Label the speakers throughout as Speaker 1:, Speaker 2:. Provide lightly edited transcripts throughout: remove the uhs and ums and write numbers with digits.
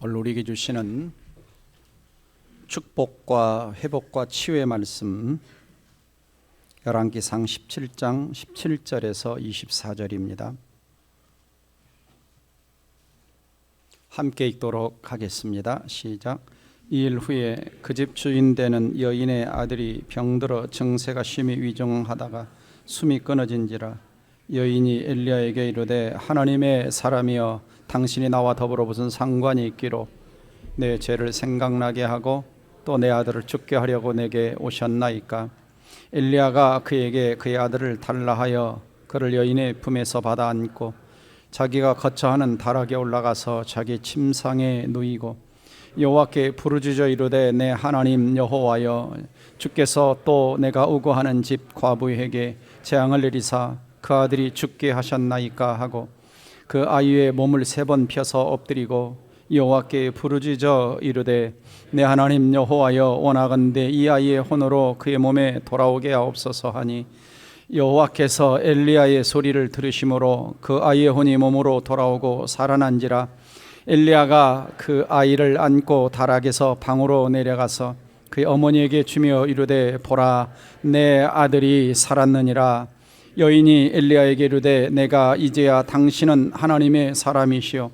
Speaker 1: 오늘 우리에게 주시는 축복과 회복과 치유의 말씀 열왕기상 17장 17절에서 24절입니다. 함께 읽도록 하겠습니다. 시작. 2일 후에 그 집 주인 되는 여인의 아들이 병들어 증세가 심히 위중하다가 숨이 끊어진지라 여인이 엘리야에게 이르되 하나님의 사람이여 당신이 나와 더불어 무슨 상관이 있기로 내 죄를 생각나게 하고 또 내 아들을 죽게 하려고 내게 오셨나이까. 엘리야가 그에게 그의 아들을 달라 하여 그를 여인의 품에서 받아 안고 자기가 거처하는 다락에 올라가서 자기 침상에 누이고 여호와께 부르짖어 이르되 내 하나님 여호와여 주께서 또 내가 우고하는 집 과부에게 재앙을 내리사 그 아들이 죽게 하셨나이까 하고 그 아이의 몸을 3번 펴서 엎드리고 여호와께 부르짖어 이르되 내 하나님 여호와여 원하건대 이 아이의 혼으로 그의 몸에 돌아오게 하옵소서 하니 여호와께서 엘리야의 소리를 들으심으로 그 아이의 혼이 몸으로 돌아오고 살아난지라. 엘리야가 그 아이를 안고 다락에서 방으로 내려가서 그의 어머니에게 주며 이르되 보라 내 아들이 살았느니라. 여인이 엘리야에게 이르되 내가 이제야 당신은 하나님의 사람이시오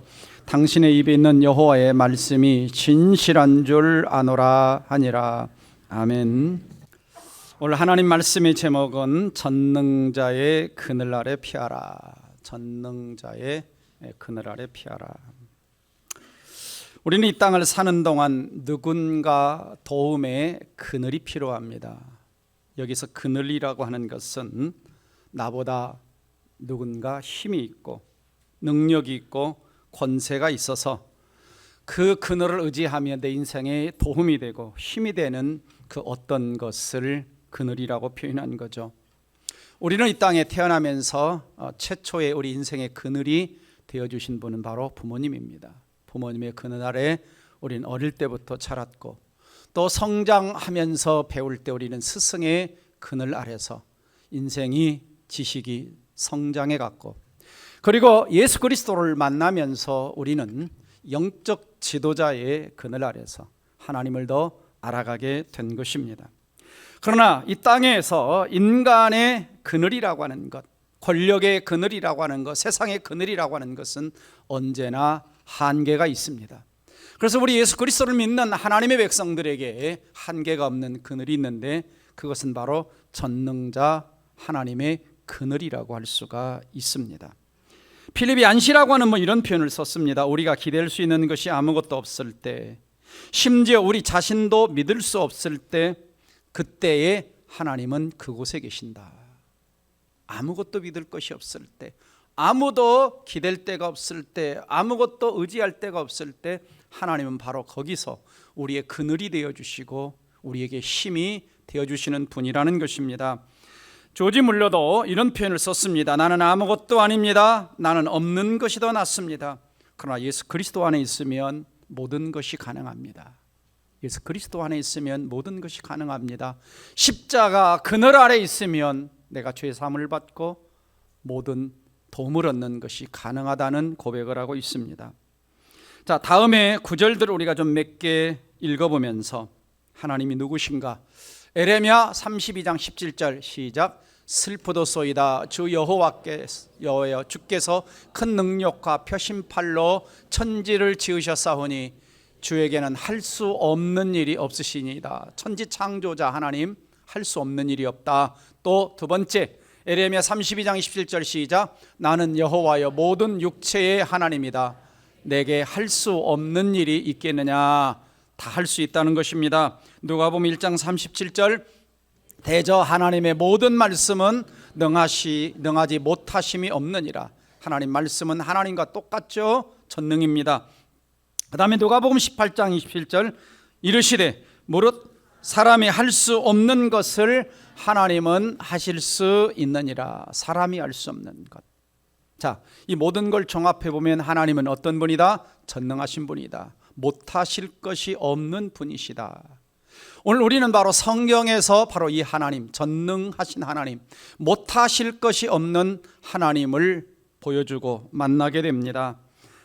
Speaker 1: 당신의 입에 있는 여호와의 말씀이 진실한 줄 아노라 하니라. 아멘. 오늘 하나님 말씀의 제목은 전능자의 그늘 아래 피하라. 전능자의 그늘 아래 피하라. 우리는 이 땅을 사는 동안 누군가 도움의 그늘이 필요합니다. 여기서 그늘이라고 하는 것은 나보다 누군가 힘이 있고 능력이 있고 권세가 있어서 그 그늘을 의지하며 내 인생에 도움이 되고 힘이 되는 그 어떤 것을 그늘이라고 표현한 거죠. 우리는 이 땅에 태어나면서 최초의 우리 인생의 그늘이 되어주신 분은 바로 부모님입니다. 부모님의 그늘 아래 우리는 어릴 때부터 자랐고 또 성장하면서 배울 때 우리는 스승의 그늘 아래서 인생이 지식이 성장해 갔고 그리고 예수 그리스도를 만나면서 우리는 영적 지도자의 그늘 아래서 하나님을 더 알아가게 된 것입니다. 그러나 이 땅에서 인간의 그늘이라고 하는 것, 권력의 그늘이라고 하는 것, 세상의 그늘이라고 하는 것은 언제나 한계가 있습니다. 그래서 우리 예수 그리스도를 믿는 하나님의 백성들에게 한계가 없는 그늘이 있는데 그것은 바로 전능자 하나님의 그늘이라고 할 수가 있습니다. 필립이 안시라고 하는 이런 표현을 썼습니다. 우리가 기댈 수 있는 것이 아무것도 없을 때, 심지어 우리 자신도 믿을 수 없을 때, 그때에 하나님은 그곳에 계신다. 아무것도 믿을 것이 없을 때, 아무도 기댈 데가 없을 때, 아무것도 의지할 데가 없을 때 하나님은 바로 거기서 우리의 그늘이 되어주시고 우리에게 힘이 되어주시는 분이라는 것입니다. 조지 물러도 이런 표현을 썼습니다. 나는 아무것도 아닙니다. 나는 없는 것이 더 낫습니다. 그러나 예수 그리스도 안에 있으면 모든 것이 가능합니다. 예수 그리스도 안에 있으면 모든 것이 가능합니다. 십자가 그늘 아래 있으면 내가 죄 사함을 받고 모든 도움을 얻는 것이 가능하다는 고백을 하고 있습니다. 자, 다음에 구절들을 우리가 좀 몇 개 읽어보면서 하나님이 누구신가? 에레미야 32장 17절 시작. 슬프도소이다 주 여호와여 주께서 큰 능력과 표심팔로 천지를 지으셨사오니 주에게는 할 수 없는 일이 없으시니이다. 천지 창조자 하나님 할 수 없는 일이 없다. 또 두 번째 에레미야 32장 27절 시작. 나는 여호와여 모든 육체의 하나님이다. 내게 할 수 없는 일이 있겠느냐? 다 할 수 있다는 것입니다. 누가복음 1장 37절 대저 하나님의 모든 말씀은 능하지 못하심이 없느니라. 하나님 말씀은 하나님과 똑같죠. 전능입니다. 그 다음에 누가복음 18장 27절 이르시되 무릇 사람이 할 수 없는 것을 하나님은 하실 수 있느니라. 사람이 할 수 없는 것. 자, 이 모든 걸 종합해 보면 하나님은 어떤 분이다? 전능하신 분이다. 못하실 것이 없는 분이시다. 오늘 우리는 바로 성경에서 바로 이 하나님, 전능하신 하나님, 못하실 것이 없는 하나님을 보여주고 만나게 됩니다.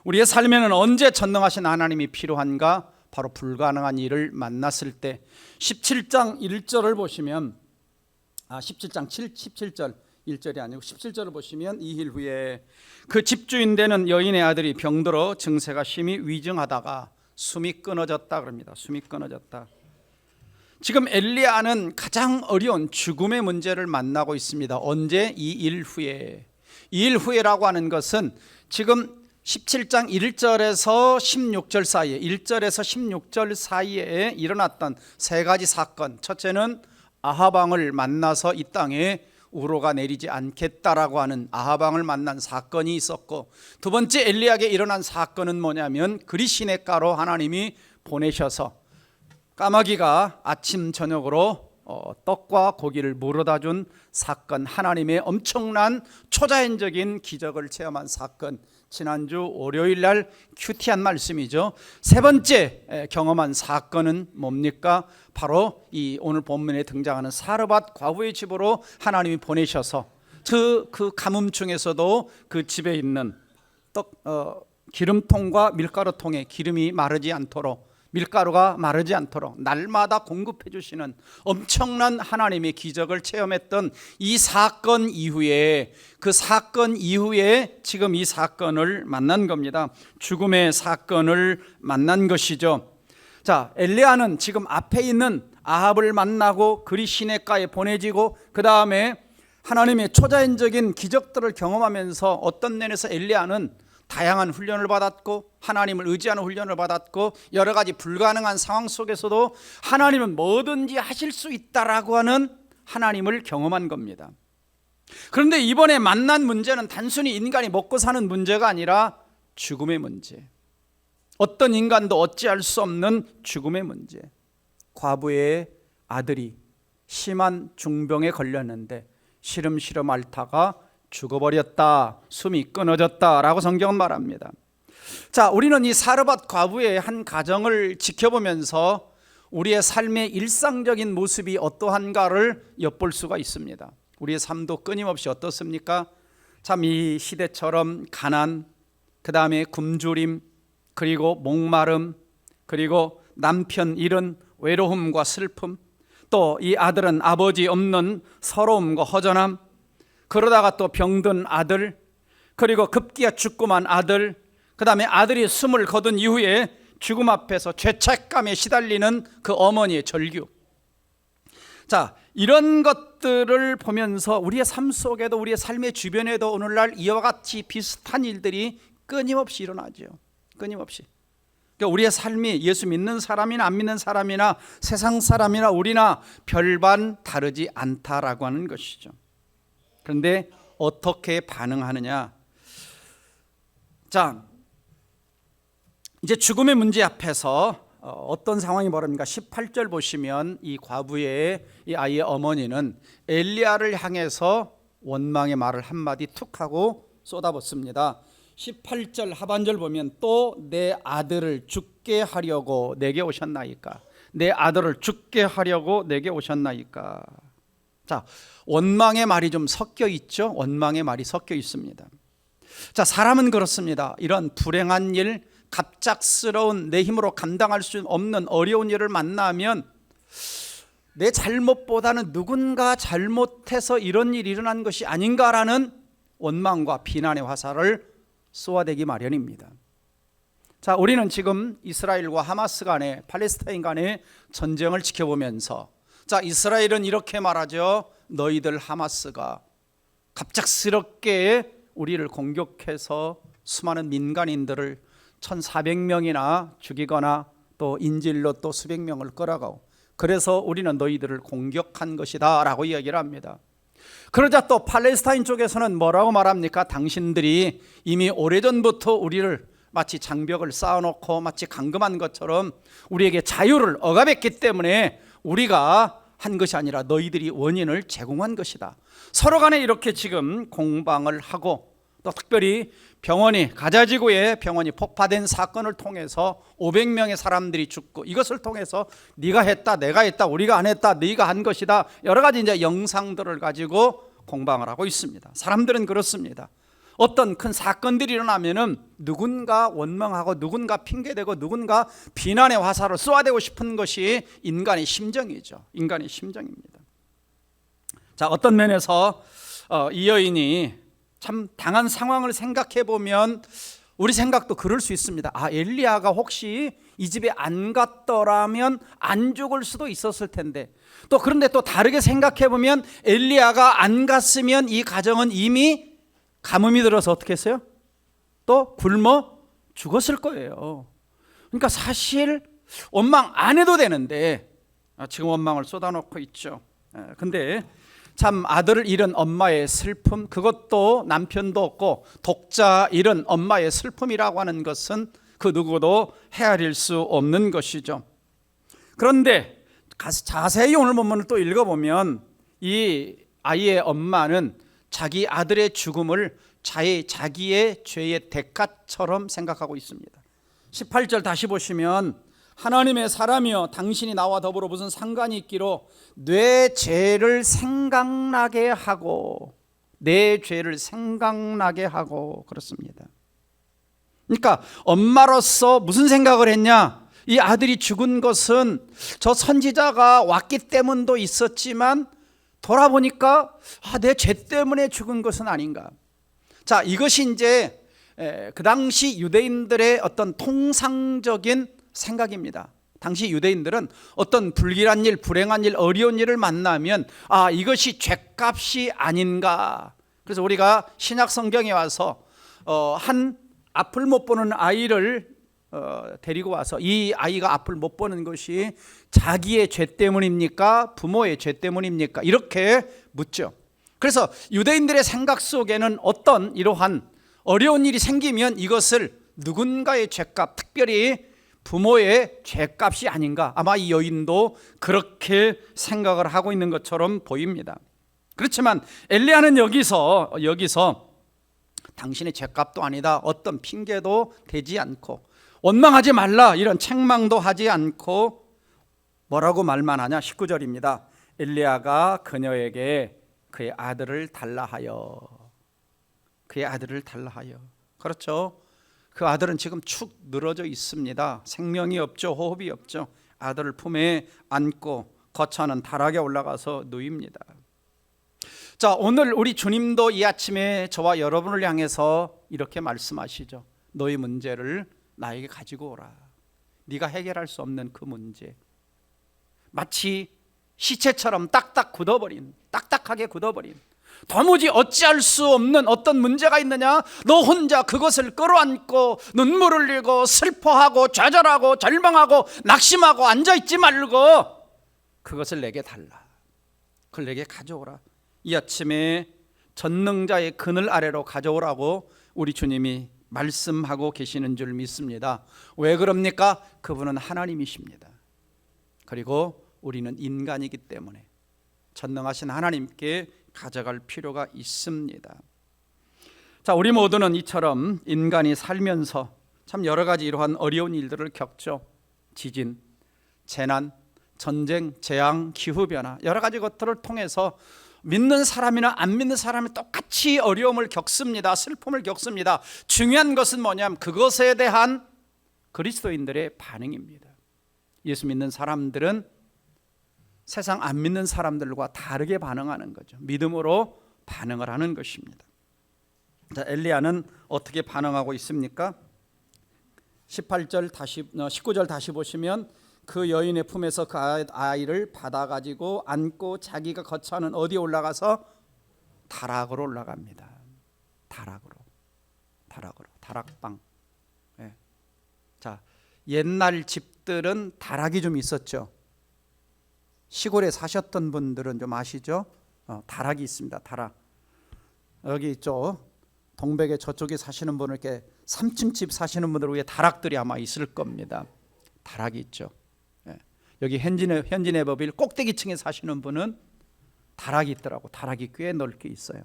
Speaker 1: 우리의 삶에는 언제 전능하신 하나님이 필요한가? 바로 불가능한 일을 만났을 때. 17장 1절을 보시면 17장 17절 1절이 아니고 17절을 보시면 2일 후에 그 집주인 되는 여인의 아들이 병들어 증세가 심히 위중하다가 숨이 끊어졌다 그럽니다. 숨이 끊어졌다. 지금 엘리야는 가장 어려운 죽음의 문제를 만나고 있습니다. 언제? 2일 후에. 2일 후에라고 하는 것은 지금 17장 1절에서 16절 사이에 1절에서 16절 사이에 일어났던 세 가지 사건. 첫째는 아합 왕을 만나서 이 땅에 우로가 내리지 않겠다라고 하는 아합 왕을 만난 사건이 있었고, 두 번째 엘리야에게 일어난 사건은 뭐냐면 그리 시냇가로 하나님이 보내셔서 까마귀가 아침 저녁으로 떡과 고기를 물어다 준 사건, 하나님의 엄청난 초자연적인 기적을 체험한 사건, 지난주 월요일 날 큐티한 말씀이죠. 세 번째 경험한 사건은 뭡니까? 바로 이 오늘 본문에 등장하는 사르밧 과부의 집으로 하나님이 보내셔서 그 가뭄 중에서도 그 집에 있는 기름통과 밀가루통에 기름이 마르지 않도록, 밀가루가 마르지 않도록 날마다 공급해 주시는 엄청난 하나님의 기적을 체험했던 이 사건 이후에, 그 사건 이후에 지금 이 사건을 만난 겁니다. 죽음의 사건을 만난 것이죠. 자, 엘리야는 지금 앞에 있는 아합을 만나고 그리 시냇가에 보내지고 그 다음에 하나님의 초자연적인 기적들을 경험하면서 어떤 면에서 엘리야는 다양한 훈련을 받았고 하나님을 의지하는 훈련을 받았고 여러 가지 불가능한 상황 속에서도 하나님은 뭐든지 하실 수 있다라고 하는 하나님을 경험한 겁니다. 그런데 이번에 만난 문제는 단순히 인간이 먹고 사는 문제가 아니라 죽음의 문제, 어떤 인간도 어찌할 수 없는 죽음의 문제. 과부의 아들이 심한 중병에 걸렸는데 시름시름 앓다가 죽어버렸다, 숨이 끊어졌다라고 성경은 말합니다. 자, 우리는 이 사르밧 과부의 한 가정을 지켜보면서 우리의 삶의 일상적인 모습이 어떠한가를 엿볼 수가 있습니다. 우리의 삶도 끊임없이 어떻습니까? 참 이 시대처럼 가난, 그 다음에 굶주림, 그리고 목마름, 그리고 남편 잃은 외로움과 슬픔, 또 이 아들은 아버지 없는 서러움과 허전함, 그러다가 또 병든 아들, 그리고 급기야 죽고만 아들, 그 다음에 아들이 숨을 거둔 이후에 죽음 앞에서 죄책감에 시달리는 그 어머니의 절규. 자, 이런 것들을 보면서 우리의 삶 속에도, 우리의 삶의 주변에도 오늘날 이와 같이 비슷한 일들이 끊임없이 일어나죠. 끊임없이. 그러니까 우리의 삶이 예수 믿는 사람이나 안 믿는 사람이나 세상 사람이나 우리나 별반 다르지 않다라고 하는 것이죠. 그런데 어떻게 반응하느냐? 자, 이제 죽음의 문제 앞에서 어떤 상황이 벌어집니까? 18절 보시면 이 과부의 이 아이의 어머니는 엘리야를 향해서 원망의 말을 한마디 툭 하고 쏟아붓습니다. 18절 하반절 보면 또 내 아들을 죽게 하려고 내게 오셨나이까? 내 아들을 죽게 하려고 내게 오셨나이까? 자, 원망의 말이 좀 섞여 있죠. 원망의 말이 섞여 있습니다. 자, 사람은 그렇습니다. 이런 불행한 일, 갑작스러운 내 힘으로 감당할 수 없는 어려운 일을 만나면 내 잘못보다는 누군가 잘못해서 이런 일이 일어난 것이 아닌가라는 원망과 비난의 화살을 쏘아대기 마련입니다. 자, 우리는 지금 이스라엘과 하마스 간의, 팔레스타인 간의 전쟁을 지켜보면서, 자, 이스라엘은 이렇게 말하죠. 너희들 하마스가 갑작스럽게 우리를 공격해서 수많은 민간인들을 1,400명이나 죽이거나 또 인질로 또 수백 명을 끌어가고, 그래서 우리는 너희들을 공격한 것이다 라고 이야기를 합니다. 그러자 또 팔레스타인 쪽에서는 뭐라고 말합니까? 당신들이 이미 오래전부터 우리를 마치 장벽을 쌓아놓고 마치 감금한 것처럼 우리에게 자유를 억압했기 때문에 우리가 한 것이 아니라 너희들이 원인을 제공한 것이다. 서로 간에 이렇게 지금 공방을 하고, 또 특별히 가자지구의 병원이 폭파된 사건을 통해서 500명의 사람들이 죽고, 이것을 통해서 네가 했다, 내가 했다, 우리가 안 했다, 네가 한 것이다, 여러 가지 이제 영상들을 가지고 공방을 하고 있습니다. 사람들은 그렇습니다. 어떤 큰 사건들이 일어나면은 누군가 원망하고 누군가 핑계대고 누군가 비난의 화살을 쏘아대고 싶은 것이 인간의 심정이죠. 인간의 심정입니다. 자, 어떤 면에서 이 여인이 참 당한 상황을 생각해 보면 우리 생각도 그럴 수 있습니다. 아, 엘리야가 혹시 이 집에 안 갔더라면 안 죽을 수도 있었을 텐데, 또 그런데 또 다르게 생각해 보면 엘리야가 안 갔으면 이 가정은 이미 가뭄이 들어서 어떻게 했어요? 또 굶어 죽었을 거예요. 그러니까 사실 원망 안 해도 되는데 지금 원망을 쏟아놓고 있죠. 근데 참 아들을 잃은 엄마의 슬픔, 그것도 남편도 없고 독자 잃은 엄마의 슬픔이라고 하는 것은 그 누구도 헤아릴 수 없는 것이죠. 그런데 자세히 오늘 본문을 또 읽어보면 이 아이의 엄마는 자기 아들의 죽음을 자기의 죄의 대가처럼 생각하고 있습니다. 18절 다시 보시면 하나님의 사람이여 당신이 나와 더불어 무슨 상관이 있기로 내 죄를 생각나게 하고 내 죄를 생각나게 하고 그렇습니다. 그러니까 엄마로서 무슨 생각을 했냐? 이 아들이 죽은 것은 저 선지자가 왔기 때문도 있었지만 돌아보니까 내 죄 때문에 죽은 것은 아닌가. 자, 이것이 이제 그 당시 유대인들의 어떤 통상적인 생각입니다. 당시 유대인들은 어떤 불길한 일, 불행한 일, 어려운 일을 만나면 이것이 죄값이 아닌가. 그래서 우리가 신약 성경에 와서 한 앞을 못 보는 아이를 데리고 와서 이 아이가 앞을 못 보는 것이 자기의 죄 때문입니까? 부모의 죄 때문입니까? 이렇게 묻죠. 그래서 유대인들의 생각 속에는 어떤 이러한 어려운 일이 생기면 이것을 누군가의 죄값, 특별히 부모의 죄값이 아닌가. 아마 이 여인도 그렇게 생각을 하고 있는 것처럼 보입니다. 그렇지만 엘리야는 여기서 당신의 죄값도 아니다, 어떤 핑계도 대지 않고 원망하지 말라 이런 책망도 하지 않고 뭐라고 말만 하냐. 19절입니다. 엘리야가 그녀에게 그의 아들을 달라 하여. 그의 아들을 달라 하여. 그렇죠. 그 아들은 지금 축 늘어져 있습니다. 생명이 없죠. 호흡이 없죠. 아들을 품에 안고 거처는 다락에 올라가서 누입니다. 자, 오늘 우리 주님도 이 아침에 저와 여러분을 향해서 이렇게 말씀하시죠. 너희 문제를 나에게 가지고 오라. 네가 해결할 수 없는 그 문제, 마치 시체처럼 딱딱하게 굳어버린 도무지 어찌할 수 없는 어떤 문제가 있느냐. 너 혼자 그것을 끌어안고 눈물을 흘리고 슬퍼하고 좌절하고 절망하고 낙심하고 앉아있지 말고 그것을 내게 달라. 그걸 내게 가져오라. 이 아침에 전능자의 그늘 아래로 가져오라고 우리 주님이 말씀하고 계시는 줄 믿습니다. 왜 그럽니까? 그분은 하나님이십니다. 그리고 우리는 인간이기 때문에 전능하신 하나님께 가져갈 필요가 있습니다. 자, 우리 모두는 이처럼 인간이 살면서 참 여러 가지 이러한 어려운 일들을 겪죠. 지진, 재난, 전쟁, 재앙, 기후변화, 여러 가지 것들을 통해서 믿는 사람이나 안 믿는 사람이 똑같이 어려움을 겪습니다. 슬픔을 겪습니다. 중요한 것은 뭐냐면 그것에 대한 그리스도인들의 반응입니다. 예수 믿는 사람들은 세상 안 믿는 사람들과 다르게 반응하는 거죠. 믿음으로 반응을 하는 것입니다. 자, 엘리야는 어떻게 반응하고 있습니까? 19절 다시 보시면 그 여인의 품에서 그 아이를 받아가지고 안고 자기가 거처하는 어디에 올라가서 다락으로 올라갑니다. 다락방. 네. 자, 옛날 집들은 다락이 좀 있었죠. 시골에 사셨던 분들은 좀 아시죠? 다락이 있습니다. 다락. 여기 있죠. 동백에 저쪽에 사시는 분은 이렇게 3층 집 사시는 분들 위에 다락들이 아마 있을 겁니다. 다락이 있죠. 여기 현진해법일 꼭대기층에 사시는 분은 다락이 있더라고. 다락이 꽤 넓게 있어요.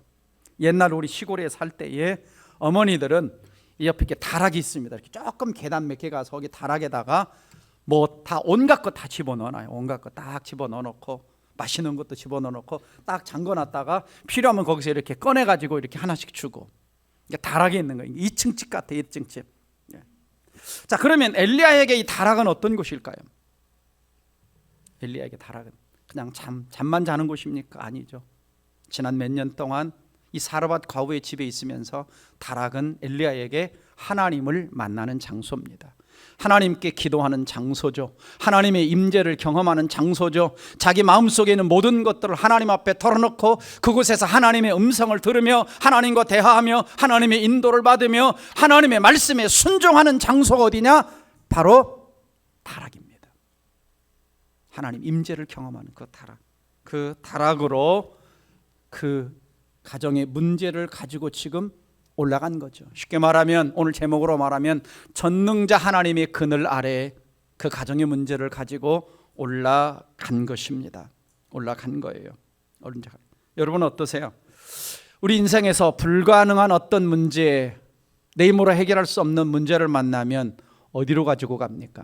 Speaker 1: 옛날 우리 시골에 살 때에 어머니들은 이 옆에 이렇게 다락이 있습니다. 이렇게 조금 계단 몇 개 가서 거기 다락에다가 뭐 다 온갖 거 다 집어넣어놔요. 온갖 거 딱 집어넣어놓고 맛있는 것도 집어넣어놓고 딱 잠궈놨다가 필요하면 거기서 이렇게 꺼내가지고 이렇게 하나씩 주고, 다락에 있는 거예요. 2층 집 같아, 2층 집. 자, 그러면 엘리야에게 이 다락은 어떤 곳일까요? 엘리야에게 다락은 그냥 잠만 자는 곳입니까? 아니죠. 지난 몇 년 동안 이 사르밧 과부의 집에 있으면서 다락은 엘리야에게 하나님을 만나는 장소입니다. 하나님께 기도하는 장소죠. 하나님의 임재를 경험하는 장소죠. 자기 마음속에 있는 모든 것들을 하나님 앞에 털어놓고 그곳에서 하나님의 음성을 들으며 하나님과 대화하며 하나님의 인도를 받으며 하나님의 말씀에 순종하는 장소가 어디냐? 바로 다락입니다. 하나님 임재를 경험하는 그 다락. 그 다락으로 그 가정의 문제를 가지고 지금 올라간 거죠. 쉽게 말하면, 오늘 제목으로 말하면 전능자 하나님의 그늘 아래 그 가정의 문제를 가지고 올라간 것입니다. 올라간 거예요. 여러분 어떠세요? 우리 인생에서 불가능한 어떤 문제, 내 힘으로 해결할 수 없는 문제를 만나면 어디로 가지고 갑니까?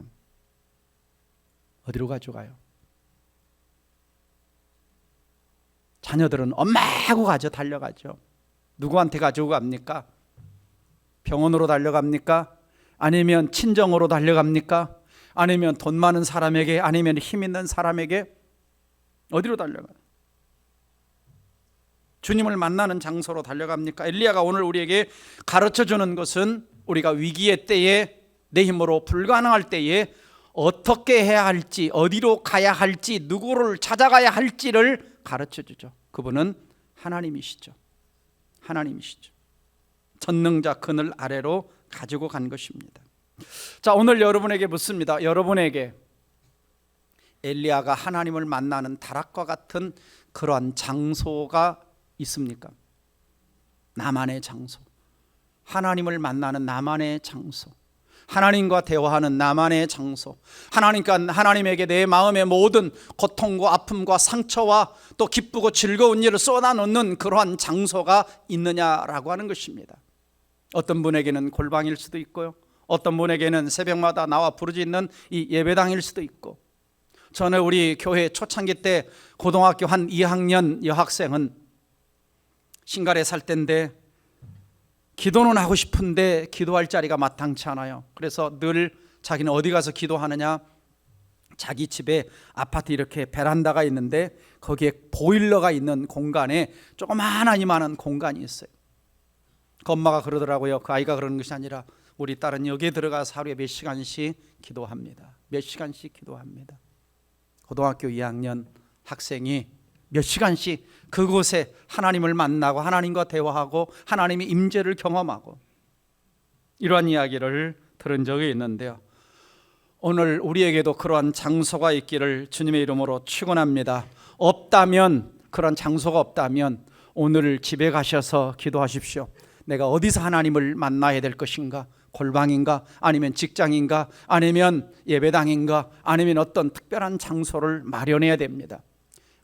Speaker 1: 어디로 가져가요? 자녀들은 엄마하고 달려가죠. 누구한테 가지고 갑니까? 병원으로 달려갑니까? 아니면 친정으로 달려갑니까? 아니면 돈 많은 사람에게, 아니면 힘 있는 사람에게? 어디로 달려가요? 주님을 만나는 장소로 달려갑니까? 엘리야가 오늘 우리에게 가르쳐주는 것은 우리가 위기의 때에, 내 힘으로 불가능할 때에 어떻게 해야 할지, 어디로 가야 할지, 누구를 찾아가야 할지를 가르쳐주죠. 그분은 하나님이시죠. 하나님이시죠. 전능자 그늘 아래로 가지고 간 것입니다. 자, 오늘 여러분에게 묻습니다. 여러분에게 엘리야가 하나님을 만나는 다락과 같은 그러한 장소가 있습니까? 나만의 장소, 하나님을 만나는 나만의 장소, 하나님과 대화하는 나만의 장소, 하나님에게 내 마음의 모든 고통과 아픔과 상처와 또 기쁘고 즐거운 일을 쏟아놓는 그러한 장소가 있느냐라고 하는 것입니다. 어떤 분에게는 골방일 수도 있고요, 어떤 분에게는 새벽마다 나와 부르짖는 이 예배당일 수도 있고, 전에 우리 교회 초창기 때 고등학교 한 2학년 여학생은 신갈에 살 때인데 기도는 하고 싶은데 기도할 자리가 마땅치 않아요. 그래서 늘 자기는 어디 가서 기도하느냐, 자기 집에 아파트 이렇게 베란다가 있는데 거기에 보일러가 있는 공간에 조그마한 이만한 공간이 있어요. 그 엄마가 그러더라고요. 그 아이가 그러는 것이 아니라 우리 딸은 여기에 들어가서 하루에 몇 시간씩 기도합니다. 몇 시간씩 기도합니다. 고등학교 2학년 학생이 몇 시간씩 그곳에 하나님을 만나고 하나님과 대화하고 하나님의 임재를 경험하고, 이러한 이야기를 들은 적이 있는데요. 오늘 우리에게도 그러한 장소가 있기를 주님의 이름으로 축원합니다. 없다면, 그런 장소가 없다면 오늘 집에 가셔서 기도하십시오. 내가 어디서 하나님을 만나야 될 것인가? 골방인가? 아니면 직장인가? 아니면 예배당인가? 아니면 어떤 특별한 장소를 마련해야 됩니다.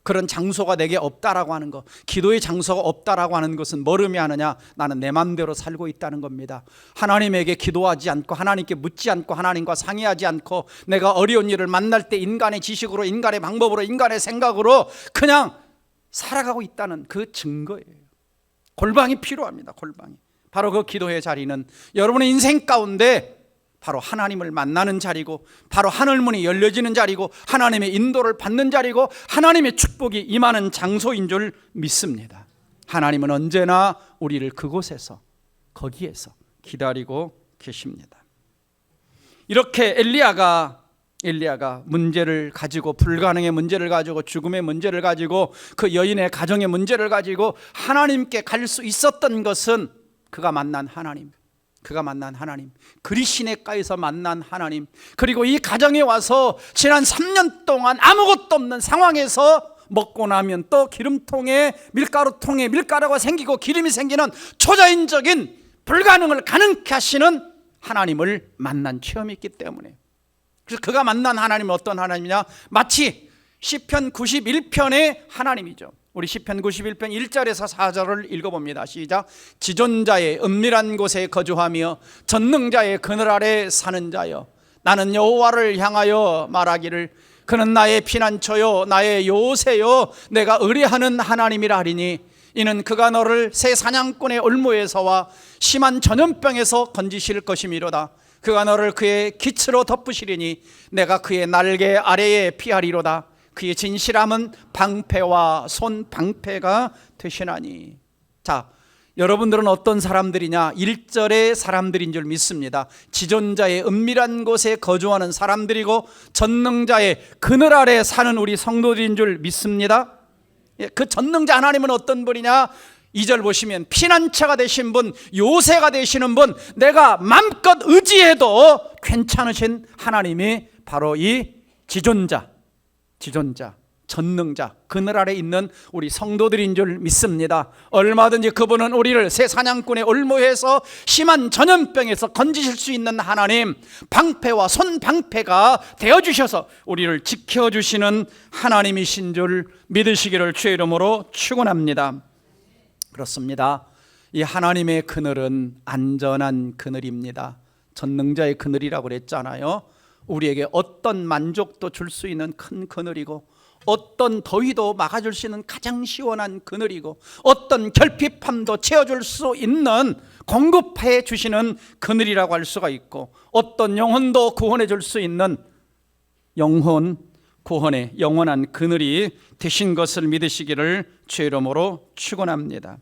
Speaker 1: 그런 장소가 내게 없다라고 하는 것, 기도의 장소가 없다라고 하는 것은 뭘 의미하느냐? 나는 내 마음대로 살고 있다는 겁니다. 하나님에게 기도하지 않고, 하나님께 묻지 않고, 하나님과 상의하지 않고, 내가 어려운 일을 만날 때 인간의 지식으로, 인간의 방법으로, 인간의 생각으로 그냥 살아가고 있다는 그 증거예요. 골방이 필요합니다. 골방이. 바로 그 기도의 자리는 여러분의 인생 가운데 바로 하나님을 만나는 자리고, 바로 하늘문이 열려지는 자리고, 하나님의 인도를 받는 자리고, 하나님의 축복이 임하는 장소인 줄 믿습니다. 하나님은 언제나 우리를 그곳에서, 거기에서 기다리고 계십니다. 이렇게 엘리야가 문제를 가지고, 불가능의 문제를 가지고, 죽음의 문제를 가지고, 그 여인의 가정의 문제를 가지고 하나님께 갈 수 있었던 것은 그가 만난 하나님, 그리시네가에서 만난 하나님, 그리고 이 가정에 와서 지난 3년 동안 아무것도 없는 상황에서 먹고 나면 또 기름통에 밀가루통에 밀가루가 생기고 기름이 생기는 초자연적인 불가능을 가능케 하시는 하나님을 만난 체험이 있기 때문에, 그래서 그가 만난 하나님은 어떤 하나님이냐? 마치 시편 91편의 하나님이죠. 우리 시편 91편 1절에서 4절을 읽어봅니다. 시작. 지존자의 은밀한 곳에 거주하며 전능자의 그늘 아래 사는 자여, 나는 여호와를 향하여 말하기를 그는 나의 피난처요 나의 요새요 내가 의뢰하는 하나님이라 하리니 이는 그가 너를 새 사냥꾼의 올무에서와 심한 전염병에서 건지실 것이미로다. 그가 너를 그의 기츠로 덮으시리니 내가 그의 날개 아래에 피하리로다. 그의 진실함은 방패와 손 방패가 되시나니. 자, 여러분들은 어떤 사람들이냐? 1절의 사람들인 줄 믿습니다. 지존자의 은밀한 곳에 거주하는 사람들이고 전능자의 그늘 아래 사는 우리 성도들인 줄 믿습니다. 그 전능자 하나님은 어떤 분이냐? 2절 보시면 피난처가 되신 분, 요새가 되시는 분, 내가 마음껏 의지해도 괜찮으신 하나님이 바로 이 지존자, 전능자, 그늘 아래 있는 우리 성도들인 줄 믿습니다. 얼마든지 그분은 우리를 새 사냥꾼의 올무에서 심한 전염병에서 건지실 수 있는 하나님, 방패와 손 방패가 되어주셔서 우리를 지켜주시는 하나님이신 줄 믿으시기를 주의 이름으로 축원합니다. 그렇습니다. 이 하나님의 그늘은 안전한 그늘입니다. 전능자의 그늘이라고 그랬잖아요. 우리에게 어떤 만족도 줄 수 있는 큰 그늘이고, 어떤 더위도 막아줄 수 있는 가장 시원한 그늘이고, 어떤 결핍함도 채워줄 수 있는 공급해 주시는 그늘이라고 할 수가 있고, 어떤 영혼도 구원해 줄 수 있는 영혼 구원의 영원한 그늘이 되신 것을 믿으시기를 주의 이름으로 축원합니다.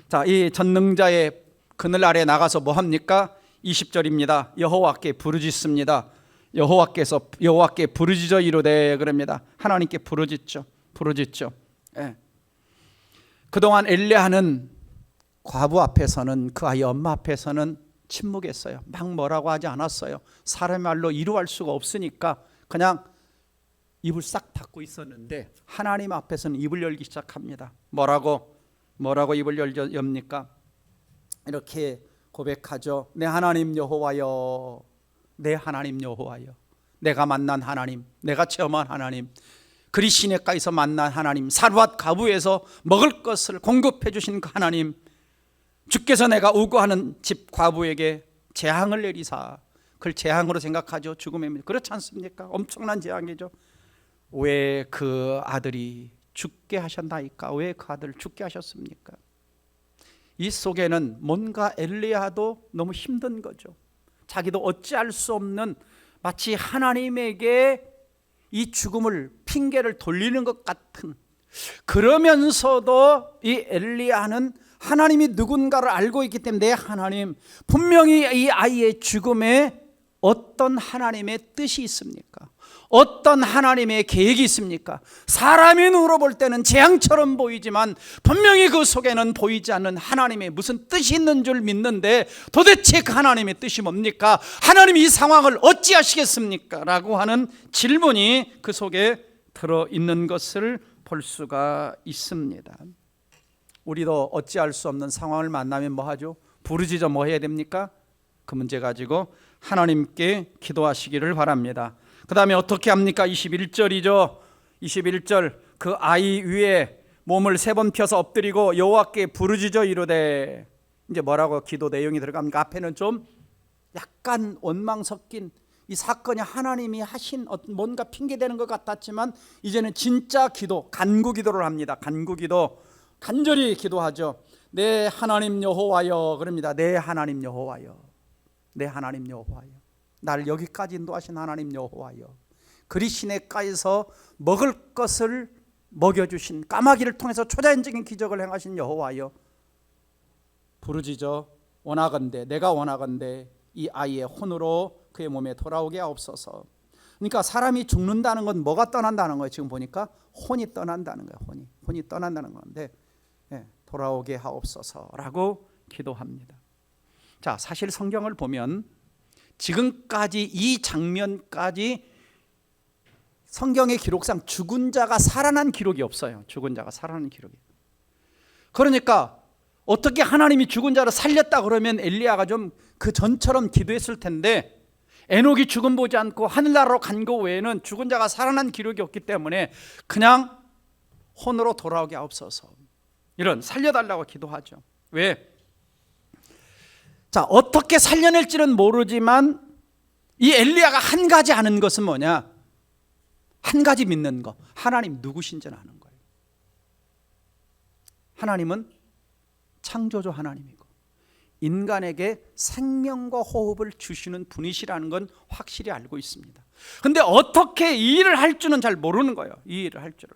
Speaker 1: 자, 이 전능자의 그늘 아래 나가서 뭐 합니까? 20절입니다. 여호와께 부르짖습니다. 여호와께 부르짖어 이르되, 그럽니다. 하나님께 부르짖죠. 예. 그동안 엘리야는 과부 앞에서는, 그 아이 엄마 앞에서는 침묵했어요. 막 뭐라고 하지 않았어요. 사람의 말로 이루할 수가 없으니까 그냥 입을 싹 닫고 있었는데, 하나님 앞에서는 입을 열기 시작합니다. 뭐라고 입을 엽니까? 이렇게 고백하죠. 내 하나님 여호와여, 내 하나님 여호와여, 내가 만난 하나님, 내가 체험한 하나님, 그리 시냇가에서 만난 하나님, 사르밧 가부에서 먹을 것을 공급해 주신 그 하나님, 주께서 내가 우고하는 집 과부에게 재앙을 내리사. 그걸 재앙으로 생각하죠. 죽음입니다. 그렇지 않습니까? 엄청난 재앙이죠. 왜 그 아들이 죽게 하셨나이까? 왜 그 아들을 죽게 하셨습니까? 이 속에는 뭔가 엘리야도 너무 힘든 거죠. 자기도 어찌할 수 없는, 마치 하나님에게 이 죽음을 핑계를 돌리는 것 같은, 그러면서도 이 엘리야는 하나님이 누군가를 알고 있기 때문에, 내 하나님, 분명히 이 아이의 죽음에 어떤 하나님의 뜻이 있습니까? 어떤 하나님의 계획이 있습니까? 사람의 눈으로 볼 때는 재앙처럼 보이지만 분명히 그 속에는 보이지 않는 하나님의 무슨 뜻이 있는 줄 믿는데, 도대체 그 하나님의 뜻이 뭡니까? 하나님이 이 상황을 어찌하시겠습니까? 라고 하는 질문이 그 속에 들어있는 것을 볼 수가 있습니다. 우리도 어찌할 수 없는 상황을 만나면 뭐 하죠? 부르짖어 뭐 해야 됩니까? 그 문제 가지고 하나님께 기도하시기를 바랍니다. 그 다음에 어떻게 합니까? 21절이죠. 21절, 그 아이 위에 몸을 3번 펴서 엎드리고 여호와께 부르짖어 이르되. 이제 뭐라고 기도 내용이 들어갑니까? 앞에는 좀 약간 원망 섞인, 이 사건이 하나님이 하신 어떤 뭔가 핑계대는 것 같았지만, 이제는 진짜 기도, 간구 기도를 합니다. 간구 기도, 간절히 기도하죠. 내 하나님 여호와여, 그럽니다. 내 하나님 여호와여, 내 하나님 여호와여, 날 여기까지 인도하신 하나님 여호와여, 그리 시냇가에서 먹을 것을 먹여주신, 까마귀를 통해서 초자연적인 기적을 행하신 여호와여, 부르짖어 원하건대, 내가 원하건대 이 아이의 혼으로 그의 몸에 돌아오게 하옵소서. 그러니까 사람이 죽는다는 건 뭐가 떠난다는 거예요? 지금 보니까 혼이 떠난다는 거예요. 혼이 떠난다는 건데, 돌아오게 하옵소서라고 기도합니다. 자, 사실 성경을 보면 지금까지 이 장면까지 성경의 기록상 죽은 자가 살아난 기록이 없어요. 죽은 자가 살아난 기록이. 그러니까 어떻게 하나님이 죽은 자를 살렸다 그러면 엘리야가 좀 그 전처럼 기도했을 텐데, 에녹이 죽음 보지 않고 하늘나라로 간 거 외에는 죽은 자가 살아난 기록이 없기 때문에 그냥 혼으로 돌아오게 하옵소서, 이런 살려달라고 기도하죠. 왜? 자, 어떻게 살려낼지는 모르지만 이 엘리야가 한 가지 아는 것은 뭐냐? 한 가지 믿는 거, 하나님 누구신지는 아는 거예요. 하나님은 창조주 하나님이고 인간에게 생명과 호흡을 주시는 분이시라는 건 확실히 알고 있습니다. 근데 어떻게 이 일을 할 줄은 잘 모르는 거예요. 이 일을 할 줄을.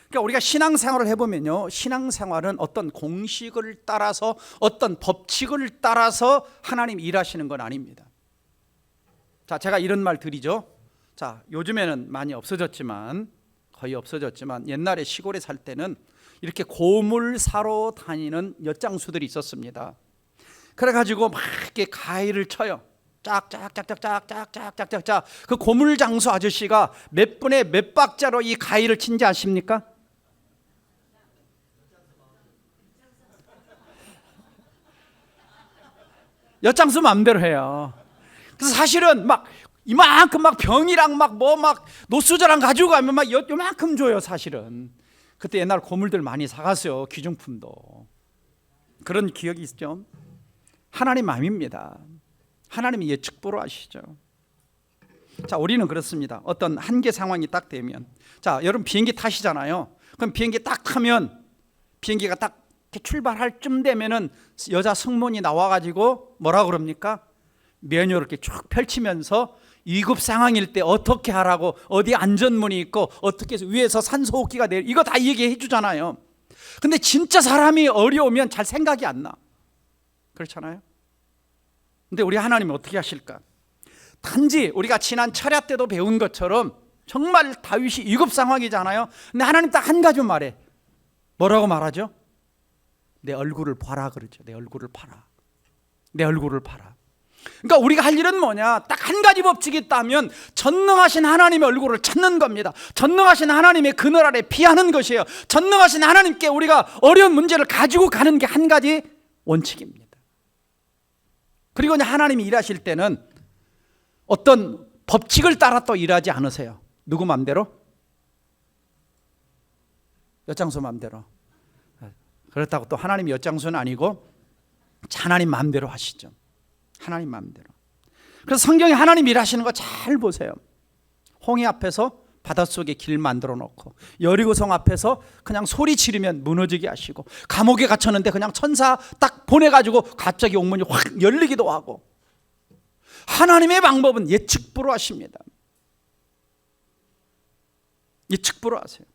Speaker 1: 그러니까 우리가 신앙생활을 해보면요, 신앙생활은 어떤 공식을 따라서 어떤 법칙을 따라서 하나님 일하시는 건 아닙니다. 자, 제가 이런 말 드리죠. 자, 요즘에는 많이 없어졌지만, 거의 없어졌지만 옛날에 시골에 살 때는 이렇게 고물 사러 다니는 엿장수들이 있었습니다. 그래가지고 막 이렇게 가위를 쳐요. 짝짝짝짝짝짝짝짝짝. 그 고물장수 아저씨가 몇 분에 몇 박자로 이 가위를 친지 아십니까? 엿장수 마음대로 해요. 사실은 막 이만큼 막 병이랑 막 뭐 막 노수저랑 가지고 가면 막 요만큼 줘요. 사실은 그때 옛날 고물들 많이 사갔어요. 귀중품도. 그런 기억이 있죠. 하나님 마음입니다. 하나님이 예측보로 하시죠. 자, 우리는 그렇습니다. 어떤 한계 상황이 딱 되면, 자, 여러분 비행기 타시잖아요. 그럼 비행기 딱 타면 비행기가 딱 이렇게 출발할 쯤 되면은 여자 승무원이 나와가지고 뭐라 그럽니까? 메뉴를 이렇게 쭉 펼치면서 위급 상황일 때 어떻게 하라고, 어디 안전문이 있고 어떻게 해서 위에서 산소호흡기가 내려, 이거 다 얘기해 주잖아요. 근데 진짜 사람이 어려우면 잘 생각이 안 나. 그렇잖아요. 근데 우리 하나님은 어떻게 하실까? 단지 우리가 지난 철야 때도 배운 것처럼 정말 다윗이 위급 상황이잖아요. 근데 하나님 딱 한 가지 말해. 뭐라고 말하죠? 내 얼굴을 봐라 그러죠. 내 얼굴을 봐라. 내 얼굴을 봐라. 그러니까 우리가 할 일은 뭐냐? 딱 한 가지 법칙이 있다면 전능하신 하나님의 얼굴을 찾는 겁니다. 전능하신 하나님의 그늘 아래 피하는 것이에요. 전능하신 하나님께 우리가 어려운 문제를 가지고 가는 게 한 가지 원칙입니다. 그리고 하나님이 일하실 때는 어떤 법칙을 따라 또 일하지 않으세요. 누구 맘대로? 엿장수 맘대로. 그렇다고 또 하나님이 엿장수는 아니고 하나님 맘대로 하시죠. 하나님 맘대로. 그래서 성경에 하나님 일하시는 거 잘 보세요. 홍해 앞에서 바닷속에 길 만들어 놓고, 여리고성 앞에서 그냥 소리 지르면 무너지게 하시고, 감옥에 갇혔는데 그냥 천사 딱 보내가지고 갑자기 옥문이 확 열리기도 하고. 하나님의 방법은 예측불허 하십니다. 예측불허 하세요.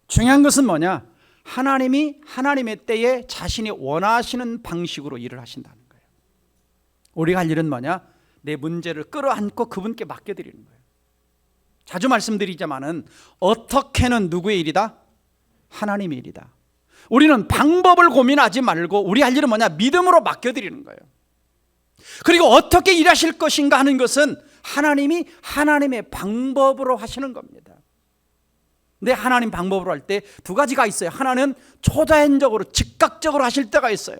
Speaker 1: 중요한 것은 뭐냐? 하나님이 하나님의 때에 자신이 원하시는 방식으로 일을 하신다는 거예요. 우리가 할 일은 뭐냐? 내 문제를 끌어안고 그분께 맡겨드리는 거예요. 자주 말씀드리지만은 어떻게는 누구의 일이다? 하나님의 일이다. 우리는 방법을 고민하지 말고 우리 할 일은 뭐냐? 믿음으로 맡겨드리는 거예요. 그리고 어떻게 일하실 것인가 하는 것은 하나님이 하나님의 방법으로 하시는 겁니다. 근데 하나님 방법으로 할 때 두 가지가 있어요. 하나는 초자연적으로 즉각적으로 하실 때가 있어요.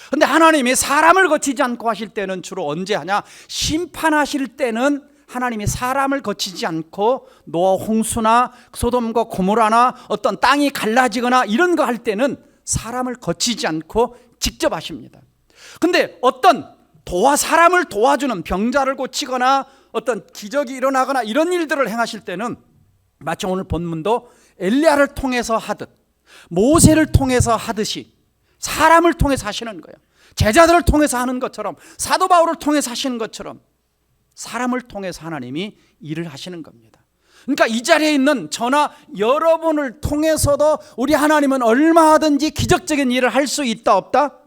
Speaker 1: 근데 하나님이 사람을 거치지 않고 하실 때는 주로 언제 하냐? 심판하실 때는 하나님이 사람을 거치지 않고 노아 홍수나 소돔과 고모라나 어떤 땅이 갈라지거나 이런 거 할 때는 사람을 거치지 않고 직접 하십니다. 근데 어떤 사람을 도와주는, 병자를 고치거나 어떤 기적이 일어나거나 이런 일들을 행하실 때는 마치 오늘 본문도 엘리야를 통해서 하듯, 모세를 통해서 하듯이 사람을 통해서 하시는 거예요. 제자들을 통해서 하는 것처럼, 사도 바울을 통해서 하시는 것처럼 사람을 통해서 하나님이 일을 하시는 겁니다. 그러니까 이 자리에 있는 저나 여러분을 통해서도 우리 하나님은 얼마든지 기적적인 일을 할 수 있다 없다?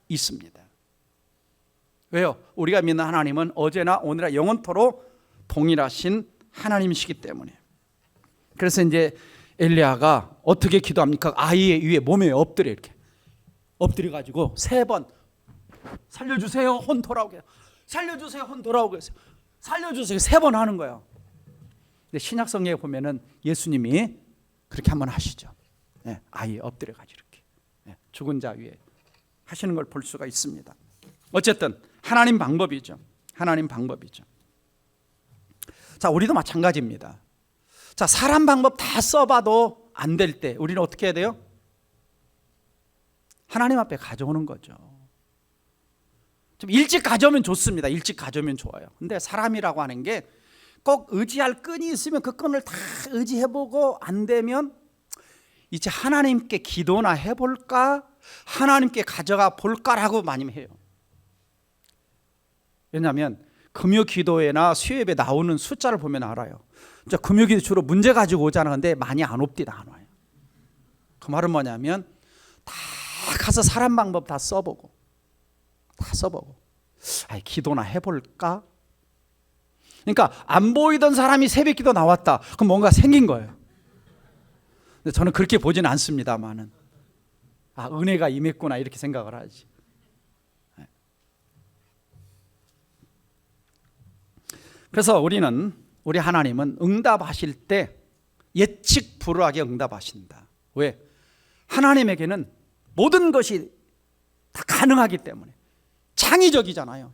Speaker 1: 있습니다. 왜요? 우리가 믿는 하나님은 어제나 오늘나 영원토록 동일하신 하나님이시기 때문에. 그래서 이제 엘리야가 어떻게 기도합니까? 아이의 위에 몸에 엎드려, 이렇게 엎드려 가지고 3번 살려주세요, 혼 돌아오게 해요. 살려주세요, 혼 돌아오게 해요. 살려주세요, 3번 하는 거예요. 근데 신약 성경에 보면은 예수님이 그렇게 한번 하시죠. 네, 아이 엎드려 가지고 이렇게, 네, 죽은 자 위에 하시는 걸 볼 수가 있습니다. 어쨌든 하나님 방법이죠. 하나님 방법이죠. 자, 우리도 마찬가지입니다. 자, 사람 방법 다 써봐도 안 될 때 우리는 어떻게 해야 돼요? 하나님 앞에 가져오는 거죠. 좀 일찍 가져오면 좋습니다. 일찍 가져오면 좋아요. 근데 사람이라고 하는 게 꼭 의지할 끈이 있으면 그 끈을 다 의지해보고 안 되면 이제 하나님께 기도나 해볼까? 하나님께 가져가 볼까라고 많이 해요. 왜냐하면 금요 기도회나 수요예배 나오는 숫자를 보면 알아요. 금요 기도 주로 문제 가지고 오자는데 많이 안 옵디다, 안 와요. 그 말은 뭐냐면 다 가서 사람 방법 다 써보고 기도나 해볼까? 그러니까 안 보이던 사람이 새벽 기도 나왔다. 그럼 뭔가 생긴 거예요. 근데 저는 그렇게 보지는 않습니다만은 은혜가 임했구나 이렇게 생각을 하지. 그래서 우리 하나님은 응답하실 때 예측 불허하게 응답하신다. 왜? 하나님에게는 모든 것이 다 가능하기 때문에. 창의적이잖아요.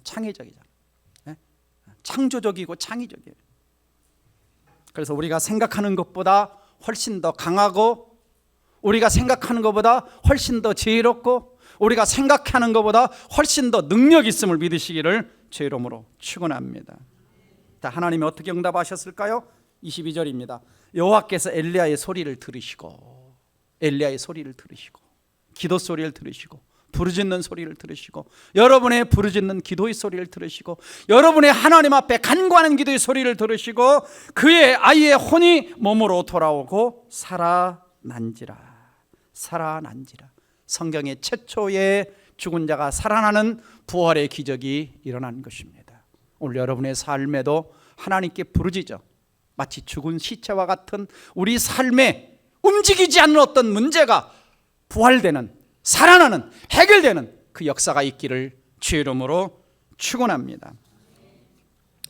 Speaker 1: 창조적이고 창의적이에요. 그래서 우리가 생각하는 것보다 훨씬 더 강하고, 우리가 생각하는 것보다 훨씬 더 지혜롭고, 우리가 생각하는 것보다 훨씬 더 능력 있음을 믿으시기를 주의 이름으로 축원합니다. 하나님이 어떻게 응답하셨을까요? 22절입니다. 여호와께서 엘리야의 소리를 들으시고, 기도 소리를 들으시고, 부르짖는 소리를 들으시고, 여러분의 부르짖는 기도의 소리를 들으시고, 여러분의 하나님 앞에 간구하는 기도의 소리를 들으시고, 그의 아이의 혼이 몸으로 돌아오고 살아난지라. 성경의 최초의 죽은 자가 살아나는 부활의 기적이 일어난 것입니다. 오늘 여러분의 삶에도 하나님께 부르짖어 마치 죽은 시체와 같은 우리 삶에 움직이지 않는 어떤 문제가 부활되는, 살아나는, 해결되는 그 역사가 있기를 주의 이름으로 축원합니다.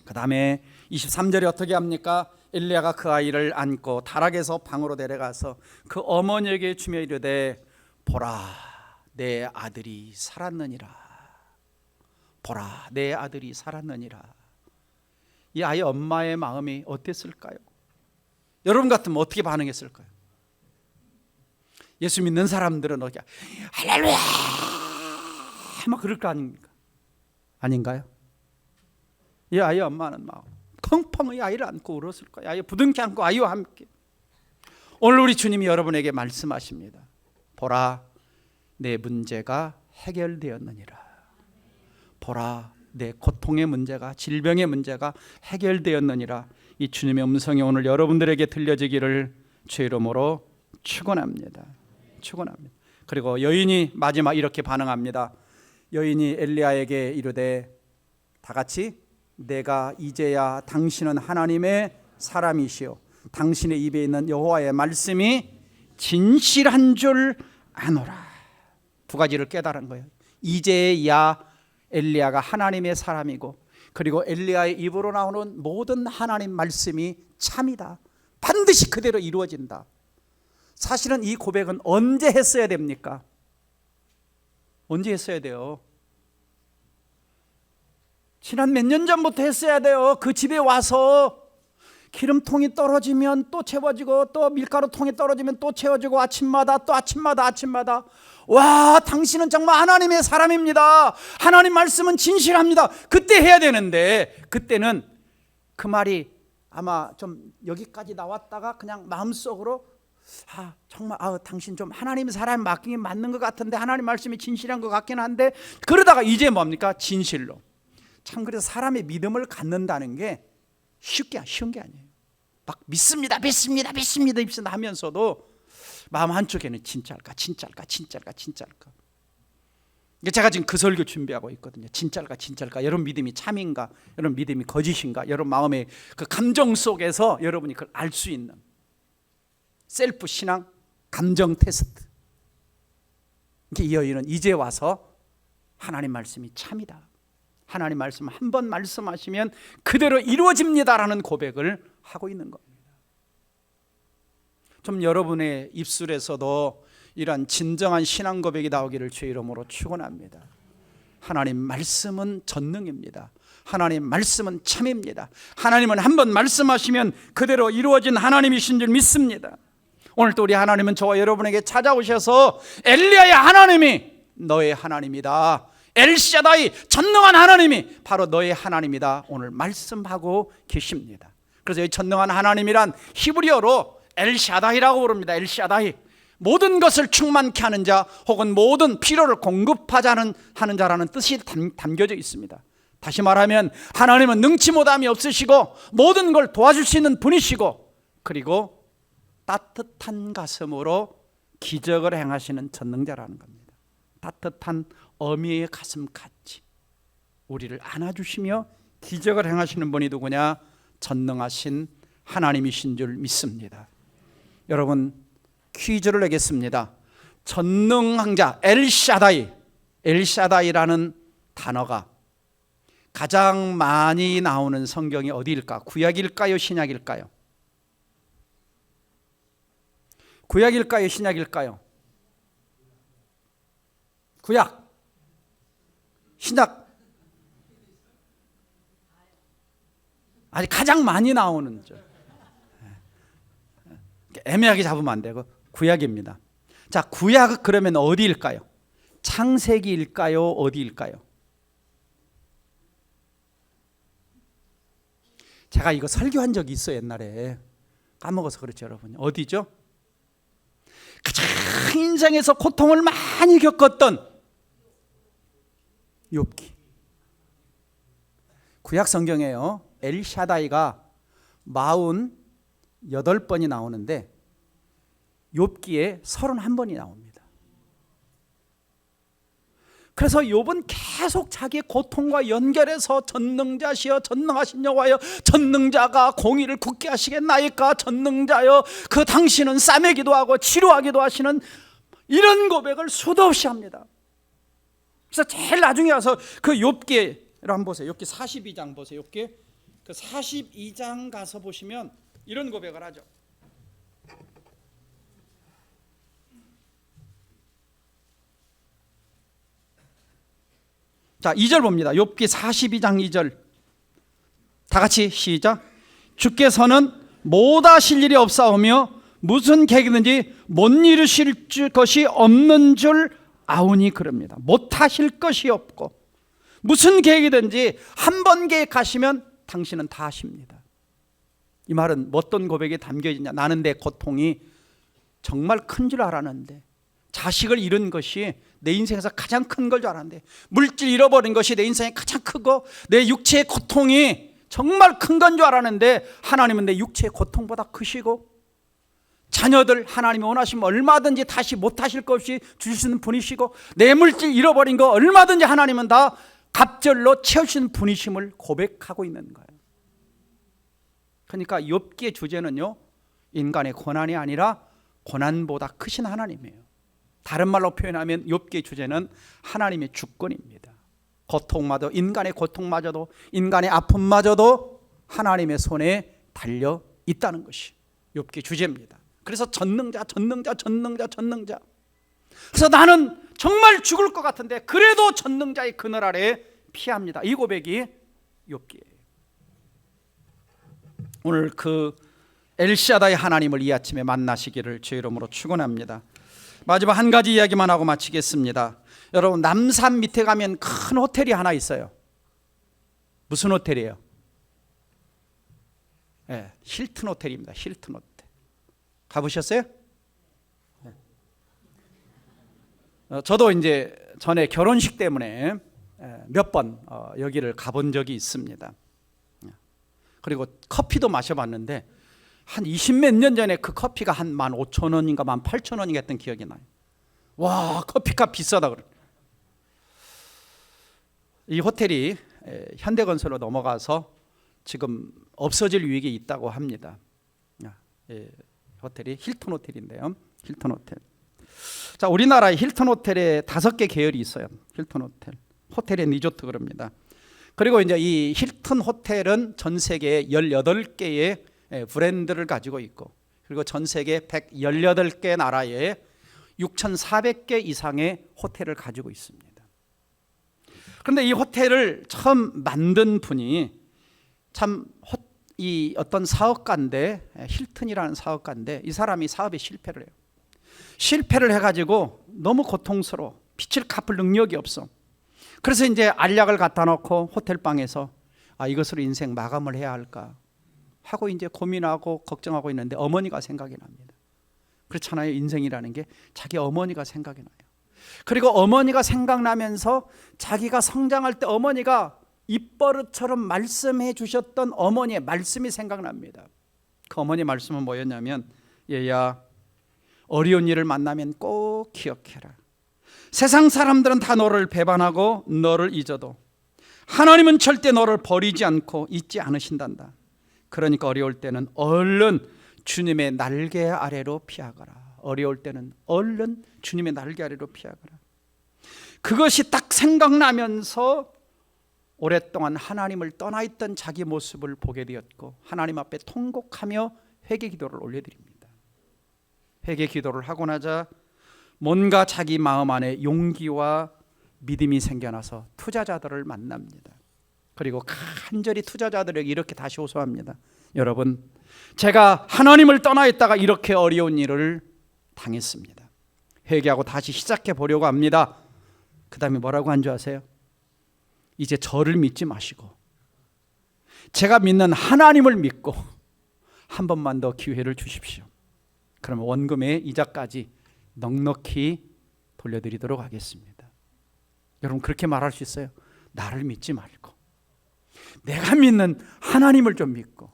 Speaker 1: 그 다음에 23절에 어떻게 합니까? 엘리야가 그 아이를 안고 다락에서 방으로 데려가서 그 어머니에게 주며 이르되 보라 내 아들이 살았느니라. 보라 내 아들이 살았느니라. 이 아이 엄마의 마음이 어땠을까요? 여러분 같으면 어떻게 반응했을까요? 예수 믿는 사람들은 어떻게 할렐루야 막 그럴 거 아닙니까? 아닌가요? 이 아이 엄마는 막 펑펑 이 아이를 안고 울었을 거예요. 아이 부둥켜 안고 아이와 함께. 오늘 우리 주님이 여러분에게 말씀하십니다. 보라 내 문제가 해결되었느니라. 보라 내 고통의 문제가, 질병의 문제가 해결되었느니라. 이 주님의 음성이 오늘 여러분들에게 들려지기를 주의 이름으로 축원합니다. 그리고 여인이 마지막 이렇게 반응합니다. 여인이 엘리야에게 이르되 다 같이 내가 이제야 당신은 하나님의 사람이시오 당신의 입에 있는 여호와의 말씀이 진실한 줄 아노라. 두 가지를 깨달은 거예요. 이제야 엘리야가 하나님의 사람이고, 그리고 엘리야의 입으로 나오는 모든 하나님 말씀이 참이다. 반드시 그대로 이루어진다. 사실은 이 고백은 언제 했어야 됩니까? 언제 했어야 돼요? 지난 몇 년 전부터 했어야 돼요. 그 집에 와서 기름통이 떨어지면 또 채워지고, 또 밀가루통이 떨어지면 또 채워지고, 아침마다 와 당신은 정말 하나님의 사람입니다. 하나님 말씀은 진실합니다. 그때 해야 되는데, 그때는 그 말이 아마 좀 여기까지 나왔다가 그냥 마음속으로 정말 당신 좀 하나님 사람 맡기긴 맞는 것 같은데, 하나님 말씀이 진실한 것 같긴 한데, 그러다가 이제 뭡니까? 진실로. 참 그래서 사람의 믿음을 갖는다는 게 쉬운 게 아니에요. 막 믿습니다 하면서도 마음 한쪽에는 진짜일까. 제가 지금 그 설교 준비하고 있거든요. 진짜일까? 여러분 믿음이 참인가? 여러분 믿음이 거짓인가? 여러분 마음의 그 감정 속에서 여러분이 그걸 알 수 있는 셀프 신앙 감정 테스트. 이 여인은 이제 와서 하나님 말씀이 참이다. 하나님 말씀 한 번 말씀하시면 그대로 이루어집니다라는 고백을 하고 있는 겁니다. 좀 여러분의 입술에서도 이러한 진정한 신앙 고백이 나오기를 주의 이름으로 축원합니다. 하나님 말씀은 전능입니다. 하나님 말씀은 참입니다. 하나님은 한 번 말씀하시면 그대로 이루어진 하나님이신 줄 믿습니다. 오늘 또 우리 하나님은 저와 여러분에게 찾아오셔서 엘리야의 하나님이 너의 하나님이다. 엘샤다이 전능한 하나님이 바로 너의 하나님이다. 오늘 말씀하고 계십니다. 그래서 이 전능한 하나님이란 히브리어로 엘샤다이라고 부릅니다. 엘샤다이 모든 것을 충만케 하는 자, 혹은 모든 필요를 공급하자는 하는 자라는 뜻이 담겨져 있습니다. 다시 말하면 하나님은 능치 못함이 없으시고 모든 걸 도와줄 수 있는 분이시고, 그리고 따뜻한 가슴으로 기적을 행하시는 전능자라는 겁니다. 따뜻한 어미의 가슴같이 우리를 안아주시며 기적을 행하시는 분이 누구냐? 전능하신 하나님이신 줄 믿습니다. 여러분, 퀴즈를 내겠습니다. 전능한 자 엘샤다이라는 단어가 가장 많이 나오는 성경이 어디일까? 구약일까요? 신약일까요? 구약일까요? 신약일까요? 구약, 신약. 아니, 가장 많이 나오는 죠. 애매하게 잡으면 안 되고 구약입니다. 자, 구약 그러면 어디일까요? 창세기일까요? 어디일까요? 제가 이거 설교한 적이 있어요, 옛날에. 까먹어서 그렇죠, 여러분. 어디죠? 가장 인생에서 고통을 많이 겪었던 욥기. 구약 성경에요, 엘샤다이가 48번이 나오는데 욥기에 31번이 나옵니다. 그래서 욥은 계속 자기의 고통과 연결해서 전능자시여 전능하신 여호와여, 전능자가 공의를 굳게 하시겠나이까, 전능자여 그 당신은 싸매기도 하고 치료하기도 하시는, 이런 고백을 수도 없이 합니다. 그래서 제일 나중에 와서 그 욥기를 한번 보세요. 욥기 42장 보세요. 욥기 그 42장 가서 보시면 이런 고백을 하죠. 자, 2절 봅니다. 욥기 42장 2절. 다 같이 시작. 주께서는 못하실 일이 없사오며 무슨 계획이든지 못 이루실 것이 없는 줄 아오니 그럽니다. 못하실 것이 없고 무슨 계획이든지 한 번 계획하시면 당신은 다 하십니다. 이 말은 어떤 고백에 담겨 있냐? 나는 내 고통이 정말 큰 줄 알았는데, 자식을 잃은 것이 내 인생에서 가장 큰 걸 줄 알았는데, 물질 잃어버린 것이 내 인생에 가장 크고, 내 육체의 고통이 정말 큰 건 줄 알았는데 하나님은 내 육체의 고통보다 크시고, 자녀들 하나님이 원하시면 얼마든지 다시 못하실 것 없이 주실 수 있는 분이시고, 내 물질 잃어버린 거 얼마든지 하나님은 다 갑절로 채우시는 분이심을 고백하고 있는 거예요. 그러니까 욥기의 주제는요, 인간의 고난이 아니라 고난보다 크신 하나님이에요. 다른 말로 표현하면 욥기의 주제는 하나님의 주권입니다. 고통마저, 인간의 고통마저도, 인간의 아픔마저도 하나님의 손에 달려 있다는 것이 욥기의 주제입니다. 그래서 전능자. 그래서 나는 정말 죽을 것 같은데 그래도 전능자의 그늘 아래 피합니다. 이 고백이 욥기예요. 오늘 그 엘샤다이 하나님을 이 아침에 만나시기를 주의 이름으로 축원합니다. 마지막 한 가지 이야기만 하고 마치겠습니다. 여러분, 남산 밑에 가면 큰 호텔이 하나 있어요. 무슨 호텔이에요? 네, 힐튼 호텔입니다. 힐튼 호텔. 가보셨어요? 네. 저도 이제 전에 결혼식 때문에 몇 번 여기를 가본 적이 있습니다. 그리고 커피도 마셔봤는데 한 20몇 년 전에 그 커피가 한 15,000원인가 18,000원인가 했던 기억이 나요. 와, 커피값 비싸다 그래. 이 호텔이 현대건설로 넘어가서 지금 없어질 위기에 있다고 합니다. 호텔이 힐튼 호텔인데요. 힐튼 호텔. 자, 우리나라에 힐튼 호텔에 5개 계열이 있어요. 힐튼 호텔. 호텔의 리조트 그럽니다. 그리고 이제 이 힐튼 호텔은 전 세계에 18개의 브랜드를 가지고 있고, 그리고 전 세계 118개 나라에 6,400개 이상의 호텔을 가지고 있습니다. 그런데 이 호텔을 처음 만든 분이 참 이 어떤 사업가인데, 힐튼이라는 사업가인데, 이 사람이 사업에 실패를 해요. 실패를 해가지고 너무 고통스러워. 빚을 갚을 능력이 없어. 그래서 이제 알약을 갖다 놓고 호텔방에서 이것으로 인생 마감을 해야 할까 하고 이제 고민하고 걱정하고 있는데 어머니가 생각이 납니다. 그렇잖아요. 인생이라는 게 자기 어머니가 생각이 나요. 그리고 어머니가 생각나면서 자기가 성장할 때 어머니가 입버릇처럼 말씀해 주셨던 어머니의 말씀이 생각납니다. 그 어머니 말씀은 뭐였냐면, 얘야, 어려운 일을 만나면 꼭 기억해라. 세상 사람들은 다 너를 배반하고 너를 잊어도 하나님은 절대 너를 버리지 않고 잊지 않으신단다. 그러니까 어려울 때는 얼른 주님의 날개 아래로 피하거라. 어려울 때는 얼른 주님의 날개 아래로 피하거라. 그것이 딱 생각나면서 오랫동안 하나님을 떠나 있던 자기 모습을 보게 되었고, 하나님 앞에 통곡하며 회개 기도를 올려드립니다. 회개 기도를 하고 나자 뭔가 자기 마음 안에 용기와 믿음이 생겨나서 투자자들을 만납니다. 그리고 간절히 투자자들에게 이렇게 다시 호소합니다. 여러분, 제가 하나님을 떠나 있다가 이렇게 어려운 일을 당했습니다. 회개하고 다시 시작해 보려고 합니다. 그 다음에 뭐라고 한 줄 아세요? 이제 저를 믿지 마시고 제가 믿는 하나님을 믿고 한 번만 더 기회를 주십시오. 그러면 원금의 이자까지 넉넉히 돌려드리도록 하겠습니다. 여러분, 그렇게 말할 수 있어요. 나를 믿지 말고 내가 믿는 하나님을 좀 믿고.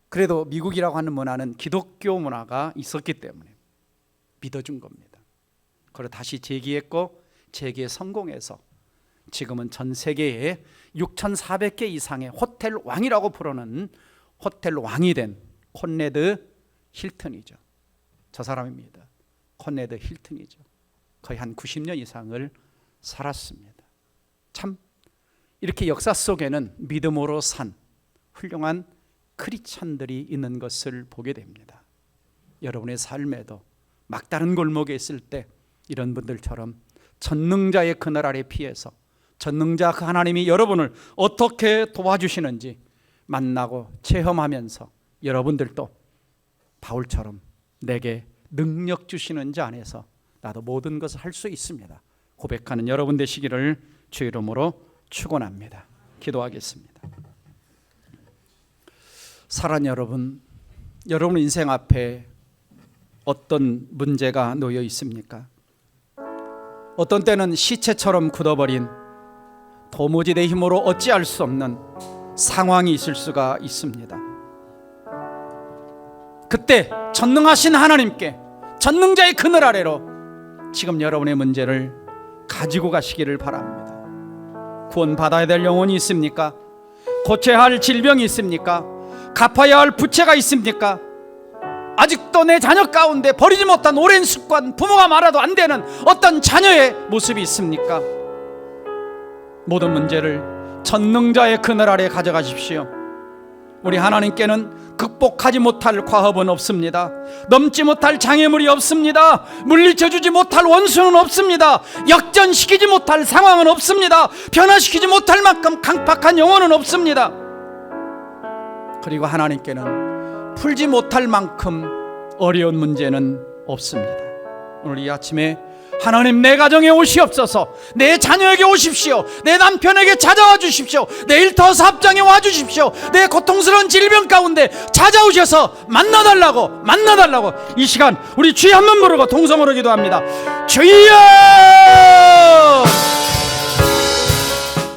Speaker 1: 그래도 미국이라고 하는 문화는 기독교 문화가 있었기 때문에 믿어준 겁니다. 그걸 다시 재기했고, 재기에 성공해서 지금은 전 세계에 6,400개 이상의 호텔 왕이라고 부르는 호텔 왕이 된 콘레드 힐튼이죠. 저 사람입니다. 콘레드 힐튼이죠. 거의 한 90년 이상을 살았습니다. 참 이렇게 역사 속에는 믿음으로 산 훌륭한 크리스찬들이 있는 것을 보게 됩니다. 여러분의 삶에도 막다른 골목에 있을 때 이런 분들처럼 전능자의 그늘 아래 피해서 전능자 그 하나님이 여러분을 어떻게 도와주시는지 만나고 체험하면서 여러분들도 바울처럼 내게 능력 주시는 자 안에서 나도 모든 것을 할 수 있습니다 고백하는 여러분 되시기를 주 이름으로 축원합니다. 기도하겠습니다. 사랑하는 여러분, 여러분 인생 앞에 어떤 문제가 놓여 있습니까? 어떤 때는 시체처럼 굳어버린 도무지 내 힘으로 어찌할 수 없는 상황이 있을 수가 있습니다. 그때 전능하신 하나님께 전능자의 그늘 아래로 지금 여러분의 문제를 가지고 가시기를 바랍니다. 구원받아야 될 영혼이 있습니까? 고쳐야 할 질병이 있습니까? 갚아야 할 부채가 있습니까? 아직도 내 자녀 가운데 버리지 못한 오랜 습관, 부모가 말아도 안 되는 어떤 자녀의 모습이 있습니까? 모든 문제를 전능자의 그늘 아래 가져가십시오. 우리 하나님께는 극복하지 못할 과업은 없습니다. 넘지 못할 장애물이 없습니다. 물리쳐주지 못할 원수는 없습니다. 역전시키지 못할 상황은 없습니다. 변화시키지 못할 만큼 강팍한 영혼은 없습니다. 그리고 하나님께는 풀지 못할 만큼 어려운 문제는 없습니다. 오늘 이 아침에 하나님, 내 가정에 오시옵소서. 내 자녀에게 오십시오. 내 남편에게 찾아와 주십시오. 내 일터 사업장에 와 주십시오. 내 고통스러운 질병 가운데 찾아오셔서 만나달라고 이 시간 우리 주여 한번 부르고 통성으로 기도합니다. 주여!